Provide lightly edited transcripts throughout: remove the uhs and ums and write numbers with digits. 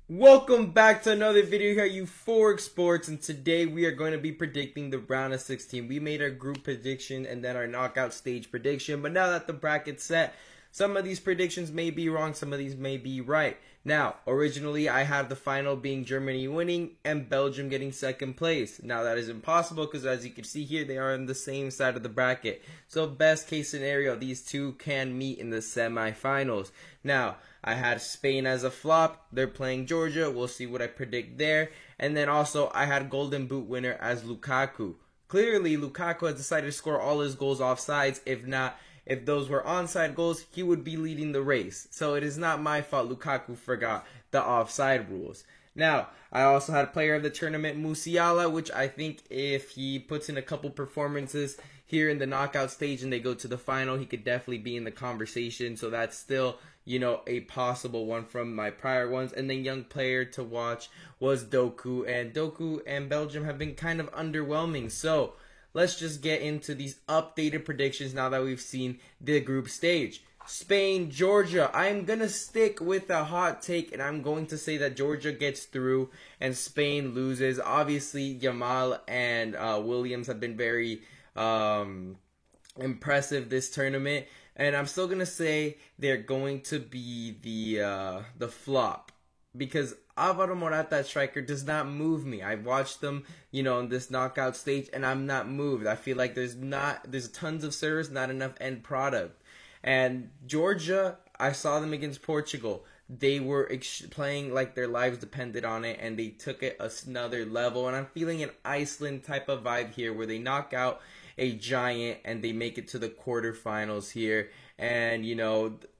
Welcome back to another video here at Euphoric Sports, and today we are going to be predicting the round of 16. We made our group prediction and then our knockout stage prediction, but now that the bracket's set, some of these predictions may be wrong, some of these may be right. Now, originally I had the final being Germany winning and Belgium getting second place. Now that is impossible because as you can see here, they are on the same side of the bracket. So best case scenario, these two can meet in the semifinals. Now, I had Spain as a flop. They're playing Georgia. We'll see what I predict there. And then also I had Golden Boot winner as Lukaku. Clearly, Lukaku has decided to score all his goals offsides. If those were onside goals, he would be leading the race. So it is not my fault Lukaku forgot the offside rules. Now, I also had player of the tournament, Musiala, which I think if he puts in a couple performances here in the knockout stage and they go to the final, he could definitely be in the conversation. So that's still, a possible one from my prior ones. And then young player to watch was Doku. And Doku and Belgium have been kind of underwhelming. So let's just get into these updated predictions now that we've seen the group stage. Spain, Georgia. I'm going to stick with a hot take, and I'm going to say that Georgia gets through and Spain loses. Obviously, Yamal and Williams have been very impressive this tournament, and I'm still going to say they're going to be the flop because Alvaro Morata, striker, does not move me. I've watched them, in this knockout stage, and I'm not moved. I feel like there's tons of service, not enough end product. And Georgia, I saw them against Portugal. They were playing like their lives depended on it, and they took it another level. And I'm feeling an Iceland type of vibe here where they knock out a giant and they make it to the quarterfinals here. And,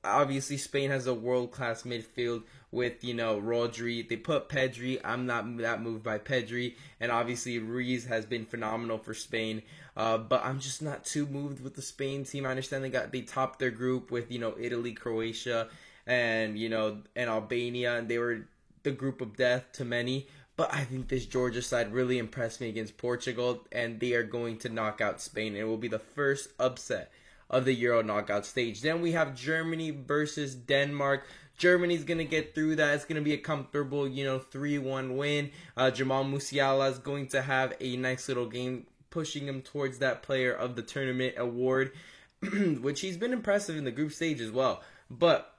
obviously Spain has a world-class midfield with, Rodri. They put Pedri. I'm not that moved by Pedri. And obviously Ruiz has been phenomenal for Spain. But I'm just not too moved with the Spain team. I understand they topped their group with, Italy, Croatia, and, and Albania. And they were the group of death to many. But I think this Georgia side really impressed me against Portugal, and they are going to knock out Spain. It will be the first upset of the Euro knockout stage. Then we have Germany versus Denmark. Germany's going to get through that. It's going to be a comfortable, 3-1 win. Jamal Musiala is going to have a nice little game, pushing him towards that player of the tournament award, which he's been impressive in the group stage as well. But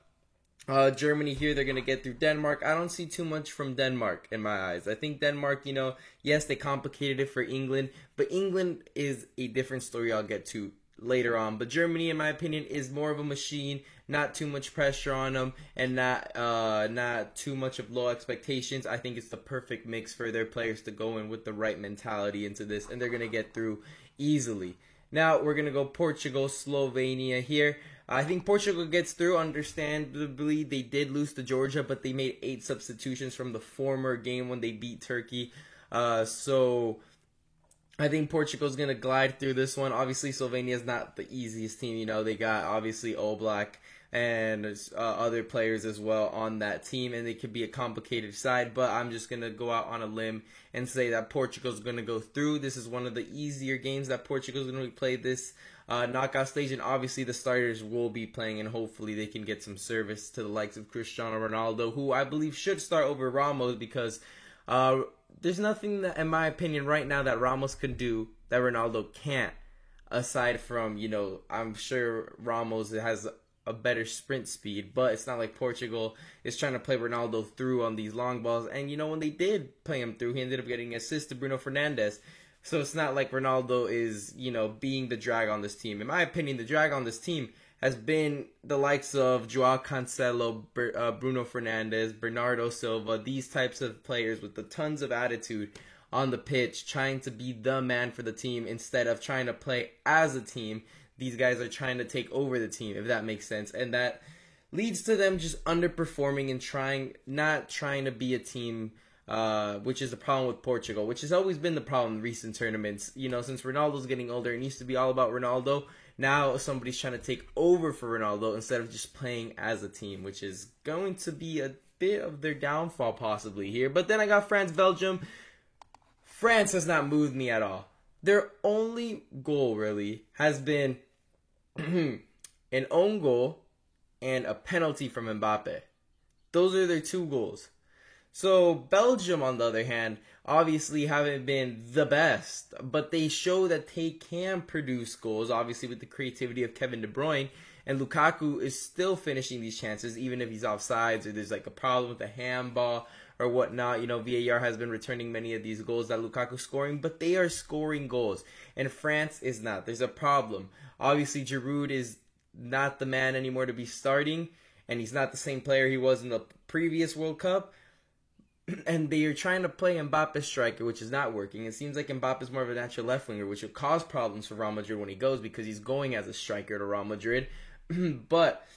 Germany here, they're going to get through Denmark. I don't see too much from Denmark in my eyes. I think Denmark, yes, they complicated it for England, but England is a different story I'll get to later on. But Germany, in my opinion, is more of a machine, not too much pressure on them, and not too much of low expectations. I think it's the perfect mix for their players to go in with the right mentality into this, and they're going to get through easily. Now, we're going to go Portugal, Slovenia here. I think Portugal gets through. Understandably, they did lose to Georgia, but they made 8 substitutions from the former game when they beat Turkey. So I think Portugal's going to glide through this one. Obviously, Slovenia is not the easiest team. They got, obviously, Oblak and other players as well on that team, and they could be a complicated side, but I'm just going to go out on a limb and say that Portugal's going to go through. This is one of the easier games that Portugal's going to play this knockout stage, and obviously the starters will be playing, and hopefully they can get some service to the likes of Cristiano Ronaldo, who I believe should start over Ramos, because there's nothing that, in my opinion, right now that Ramos can do that Ronaldo can't, aside from, I'm sure Ramos has a better sprint speed, but it's not like Portugal is trying to play Ronaldo through on these long balls. And when they did play him through, he ended up getting an assist to Bruno Fernandes. So it's not like Ronaldo is, being the drag on this team. In my opinion, the drag on this team has been the likes of Joao Cancelo, Bruno Fernandes, Bernardo Silva, these types of players with the tons of attitude on the pitch, trying to be the man for the team instead of trying to play as a team. These guys are trying to take over the team, if that makes sense. And that leads to them just underperforming and not trying to be a team, which is the problem with Portugal, which has always been the problem in recent tournaments. Since Ronaldo's getting older, it used to be all about Ronaldo. Now somebody's trying to take over for Ronaldo instead of just playing as a team, which is going to be a bit of their downfall possibly here. But then I got France, Belgium. France has not moved me at all. Their only goal, really, has been an own goal and a penalty from Mbappe. Those are their 2 goals. So Belgium, on the other hand, obviously haven't been the best, but they show that they can produce goals, obviously with the creativity of Kevin De Bruyne, and Lukaku is still finishing these chances, even if he's offsides or there's like a problem with the handball or whatnot. You know, VAR has been returning many of these goals that Lukaku's scoring, but they are scoring goals, and France is not. There's a problem. Obviously, Giroud is not the man anymore to be starting, and he's not the same player he was in the previous World Cup. And they are trying to play Mbappe striker, which is not working. It seems like Mbappe is more of a natural left winger, which will cause problems for Real Madrid when he goes because he's going as a striker to Real Madrid. But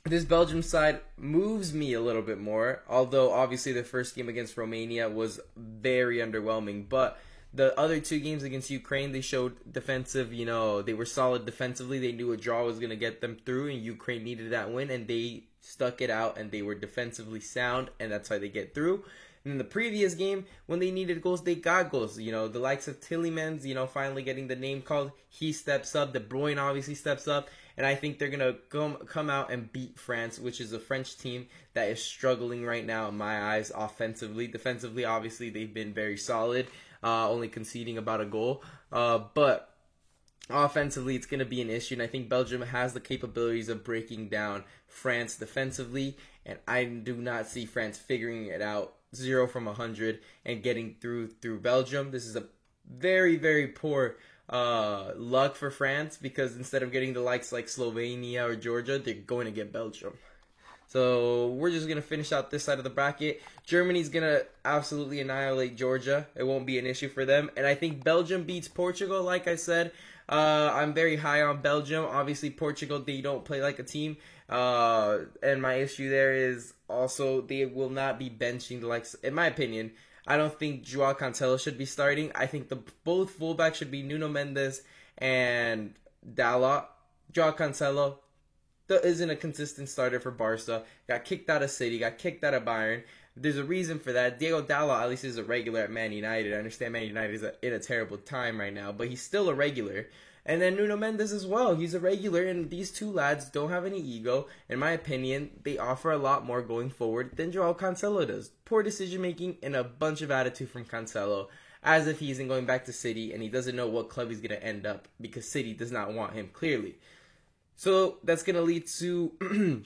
this Belgium side moves me a little bit more, although obviously the first game against Romania was very underwhelming. But the other two games against Ukraine, they showed defensive, they were solid defensively. They knew a draw was going to get them through, and Ukraine needed that win, and they stuck it out, and they were defensively sound, and that's why they get through. And in the previous game, when they needed goals, they got goals. The likes of Tielemans, finally getting the name called, he steps up. De Bruyne obviously steps up. And I think they're going to come out and beat France, which is a French team that is struggling right now in my eyes offensively. Defensively, obviously, they've been very solid, only conceding about a goal. But offensively, it's going to be an issue. And I think Belgium has the capabilities of breaking down France defensively. And I do not see France figuring it out 0 from 100 and getting through Belgium. This is a very, very poor luck for France, because instead of getting the likes like Slovenia or Georgia, they're going to get Belgium. So we're just going to finish out this side of the bracket. Germany's going to absolutely annihilate Georgia. It won't be an issue for them. And I think Belgium beats Portugal, like I said. I'm very high on Belgium. Obviously, Portugal, they don't play like a team. And my issue there is also they will not be benching the likes, in my opinion. I don't think Joao Cancelo should be starting. I think both fullbacks should be Nuno Mendes and Dalot. Joao Cancelo isn't a consistent starter for Barca. Got kicked out of City, got kicked out of Bayern. There's a reason for that. Diego Dalot at least is a regular at Man United. I understand Man United is in a terrible time right now, but he's still a regular. And then Nuno Mendes as well. He's a regular, and these two lads don't have any ego. In my opinion, they offer a lot more going forward than Joao Cancelo does. Poor decision-making and a bunch of attitude from Cancelo, as if he isn't going back to City and he doesn't know what club he's going to end up, because City does not want him, clearly. So that's going to lead to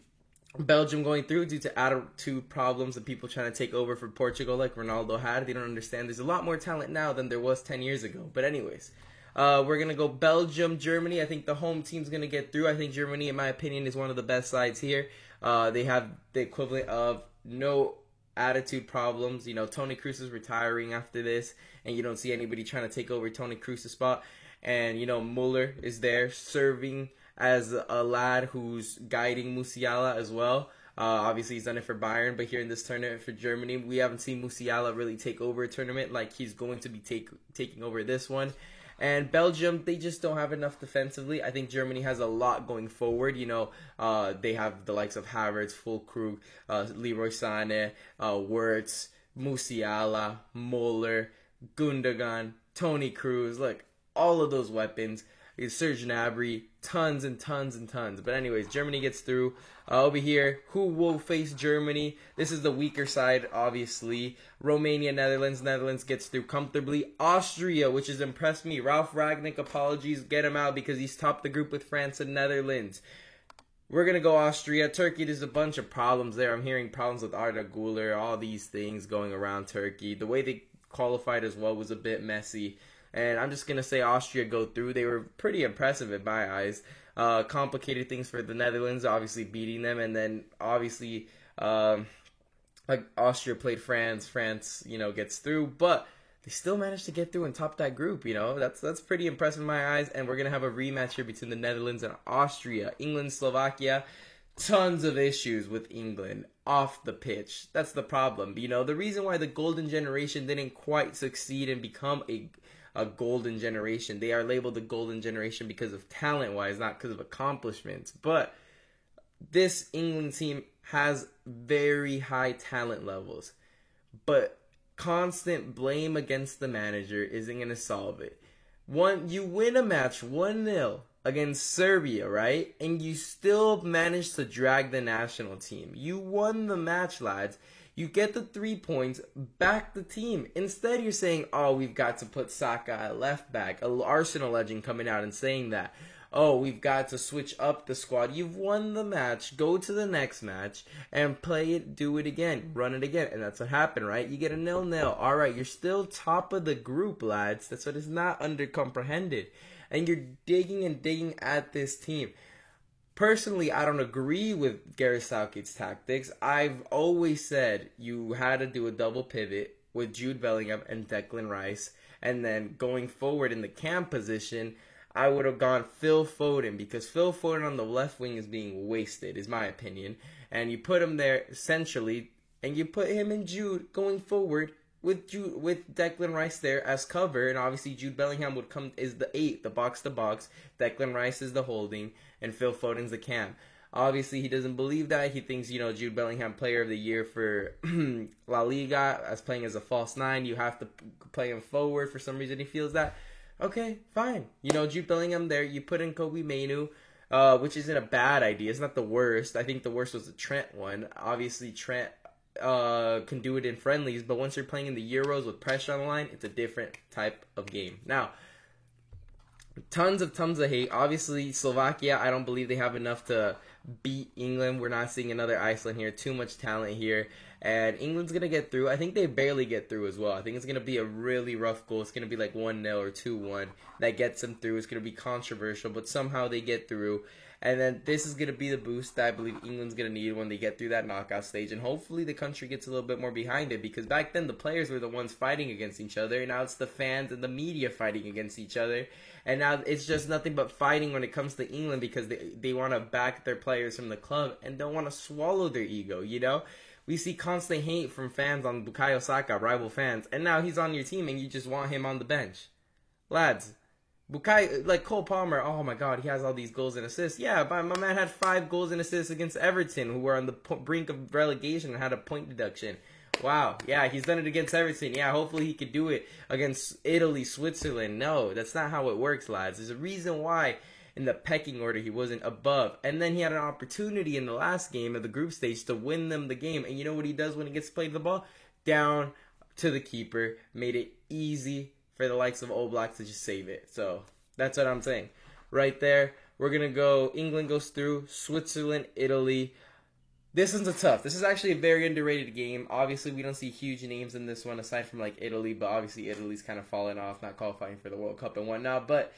Belgium going through due to attitude problems and people trying to take over for Portugal like Ronaldo had. They don't understand there's a lot more talent now than there was 10 years ago. But anyways, we're going to go Belgium, Germany. I think the home team's going to get through. I think Germany, in my opinion, is one of the best sides here. They have the equivalent of no attitude problems. Toni Kroos is retiring after this, and you don't see anybody trying to take over Toni Kroos' spot. And, Muller is there serving as a lad who's guiding Musiala as well. Obviously, he's done it for Bayern, but here in this tournament for Germany, we haven't seen Musiala really take over a tournament like he's going to be taking over this one. And Belgium, they just don't have enough defensively. I think Germany has a lot going forward. They have the likes of Havertz, Füllkrug, Leroy Sané, Wirtz, Musiala, Muller, Gundogan, Toni Kroos. Look, all of those weapons. Serge Gnabry, tons and tons and tons. But anyways, Germany gets through. Over here, who will face Germany? This is the weaker side, obviously. Romania, Netherlands. Netherlands gets through comfortably. Austria, which has impressed me. Ralf Rangnick, apologies. Get him out because he's topped the group with France and Netherlands. We're going to go Austria. Turkey, there's a bunch of problems there. I'm hearing problems with Arda Güler, all these things going around Turkey. The way they qualified as well was a bit messy. And I'm just going to say Austria go through. They were pretty impressive in my eyes. Complicated things for the Netherlands, obviously beating them. And then, obviously, like Austria played France. France, gets through. But they still managed to get through and top that group, That's pretty impressive in my eyes. And we're going to have a rematch here between the Netherlands and Austria. England, Slovakia, tons of issues with England off the pitch. That's the problem. The reason why the golden generation didn't quite succeed and become a golden generation. They are labeled the golden generation because of talent-wise, not because of accomplishments. But this England team has very high talent levels. But constant blame against the manager isn't going to solve it. You win a match 1-0 against Serbia, right? And you still managed to drag the national team. You won the match, lads. You get the 3 points, back the team. Instead, you're saying, oh, we've got to put Saka at left back. A Arsenal legend coming out and saying that. Oh, we've got to switch up the squad. You've won the match. Go to the next match and play it, do it again, run it again. And that's what happened, right? You get a 0-0. All right, you're still top of the group, lads. That's what is not undercomprehended. And you're digging and digging at this team. Personally, I don't agree with Gareth Southgate's tactics. I've always said you had to do a double pivot with Jude Bellingham and Declan Rice. And then going forward in the cam position, I would have gone Phil Foden, because Phil Foden on the left wing is being wasted, is my opinion. And you put him there centrally, and you put him and Jude going forward with Declan Rice there as cover, and obviously Jude Bellingham would come is the 8, the box to box. Declan Rice is the holding, and Phil Foden's the cam. Obviously, he doesn't believe that. He thinks, Jude Bellingham Player of the Year for La Liga as playing as a false 9. You have to play him forward for some reason. He feels that. Okay, fine. Jude Bellingham there. You put in Kobe Mainoo, which isn't a bad idea. It's not the worst. I think the worst was the Trent one. Obviously, Trent can do it in friendlies, but once you're playing in the Euros with pressure on the line, it's a different type of game. Now, tons of hate. Obviously, Slovakia, I don't believe they have enough to beat England. We're not seeing another Iceland here. Too much talent here. And England's going to get through. I think they barely get through as well. I think it's going to be a really rough goal. It's going to be like 1-0 or 2-1 that gets them through. It's going to be controversial, but somehow they get through. And then this is going to be the boost that I believe England's going to need when they get through that knockout stage. And hopefully the country gets a little bit more behind it, because back then the players were the ones fighting against each other. And now it's the fans and the media fighting against each other. And now it's just nothing but fighting when it comes to England, because they want to back their players from the club and don't want to swallow their ego, We see constant hate from fans on Bukayo Saka, rival fans. And now he's on your team and you just want him on the bench. Lads, Bukayo, like Cole Palmer, oh my god, he has all these goals and assists. Yeah, but my man had 5 goals and assists against Everton, who were on the brink of relegation and had a point deduction. Wow, yeah, he's done it against Everton. Yeah, hopefully he could do it against Italy, Switzerland. No, that's not how it works, lads. There's a reason why in the pecking order he wasn't above. And then he had an opportunity in the last game of the group stage to win them the game. And you know what he does when he gets played the ball? Down to the keeper. Made it easy for the likes of Oblak to just save it. So that's what I'm saying. Right there, we're going to go, England goes through, Switzerland, Italy. This one's tough. This is actually a very underrated game. Obviously, we don't see huge names in this one aside from like Italy, but obviously Italy's kind of fallen off, not qualifying for the World Cup and whatnot. But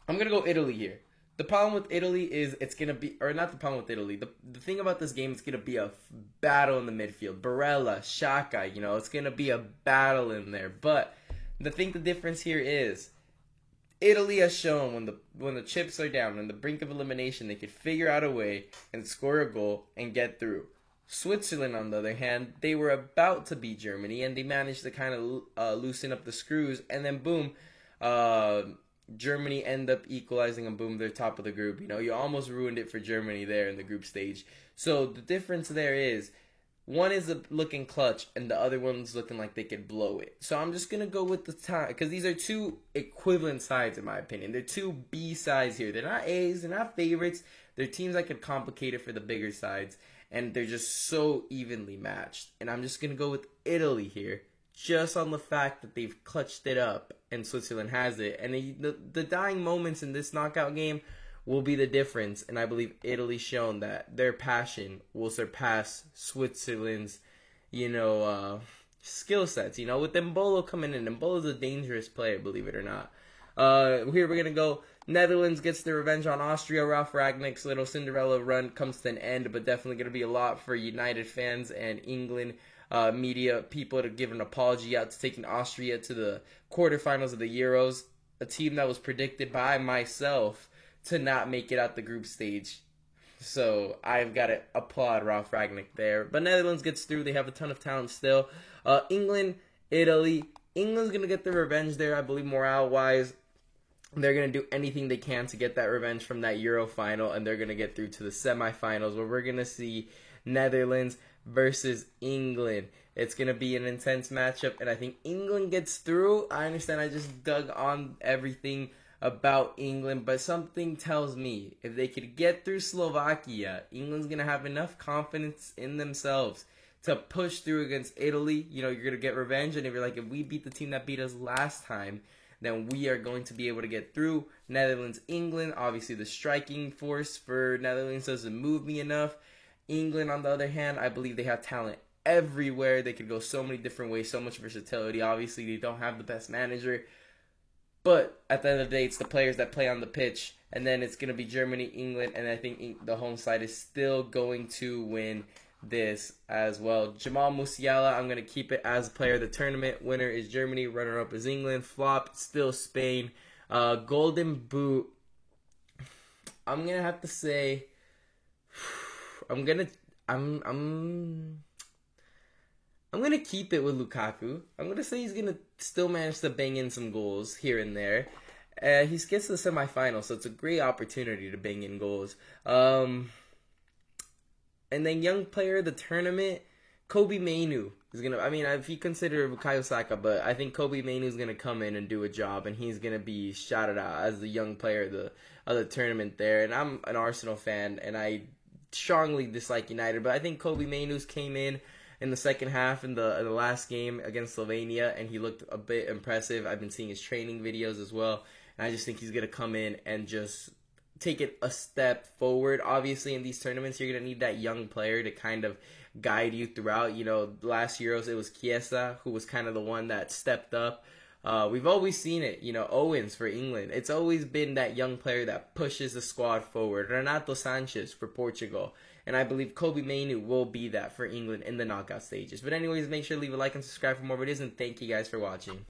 I'm going to go Italy here. The problem with Italy is it's going to be, or not the problem with Italy, the thing about this game is going to be a battle in the midfield. Barella, Xhaka, it's going to be a battle in there. But the difference here is Italy has shown when the chips are down, on the brink of elimination, they could figure out a way and score a goal and get through. Switzerland, on the other hand, they were about to beat Germany, and they managed to kind of loosen up the screws, and then boom, Germany end up equalizing, and boom, they're top of the group. You almost ruined it for Germany there in the group stage. So the difference there is, one is looking clutch, and the other one's looking like they could blow it. So I'm just going to go with the time, because these are two equivalent sides, in my opinion. They're two B sides here. They're not A's, they're not favorites. They're teams that could complicate it for the bigger sides, and they're just so evenly matched. And I'm just going to go with Italy here, just on the fact that they've clutched it up, and Switzerland has it. And the dying moments in this knockout game will be the difference, and I believe Italy's shown that their passion will surpass Switzerland's, skill sets. With Embolo coming in, Embolo's a dangerous player, believe it or not. Here we're gonna go. Netherlands gets their revenge on Austria. Ralph Ragnick's little Cinderella run comes to an end, but definitely gonna be a lot for United fans and England media people to give an apology out to taking Austria to the quarterfinals of the Euros, a team that was predicted by myself to not make it out the group stage. So I've got to applaud Ralph Ragnick there. But Netherlands gets through. They have a ton of talent still. England, Italy. England's going to get their revenge there, I believe, morale-wise. They're going to do anything they can to get that revenge from that Euro final, and they're going to get through to the semifinals, where we're going to see Netherlands versus England. It's going to be an intense matchup, and I think England gets through. I understand I just dug on everything about England, but something tells me if they could get through Slovakia, England's going to have enough confidence in themselves to push through against Italy. You know, you're going to get revenge. And if you're like, if we beat the team that beat us last time, then we are going to be able to get through. Netherlands, England, obviously the striking force for Netherlands doesn't move me enough. England, on the other hand, I believe they have talent everywhere. They could go so many different ways, so much versatility. Obviously, they don't have the best manager. But at the end of the day, it's the players that play on the pitch. And then it's going to be Germany, England, and I think the home side is still going to win this as well. Jamal Musiala, I'm going to keep it as player of the tournament. Winner is Germany. Runner-up is England. Flop, still Spain. Golden Boot, I'm going to have to say, I'm going to keep it with Lukaku. I'm going to say he's going to still manage to bang in some goals here and there. He gets to the semifinals, so it's a great opportunity to bang in goals. And then young player of the tournament, Kobe Mainu is going to, I mean, if you consider Bukayo Saka, but I think Kobe Mainu is going to come in and do a job, and he's going to be shouted out as the young player of the tournament there. And I'm an Arsenal fan, and I strongly dislike United, but I think Kobe Mainu's came in the second half in the last game against Slovenia, and he looked a bit impressive. I've been seeing his training videos as well, and I just think he's going to come in and just take it a step forward. Obviously, in these tournaments, you're going to need that young player to kind of guide you throughout. You know, last Euros, it was Chiesa who was kind of the one that stepped up. We've always seen it, you know, Owens for England. It's always been that young player that pushes the squad forward. Renato Sanchez for Portugal. And I believe Kobe Mainu will be that for England in the knockout stages. But anyways, make sure to leave a like and subscribe for more videos. And thank you guys for watching.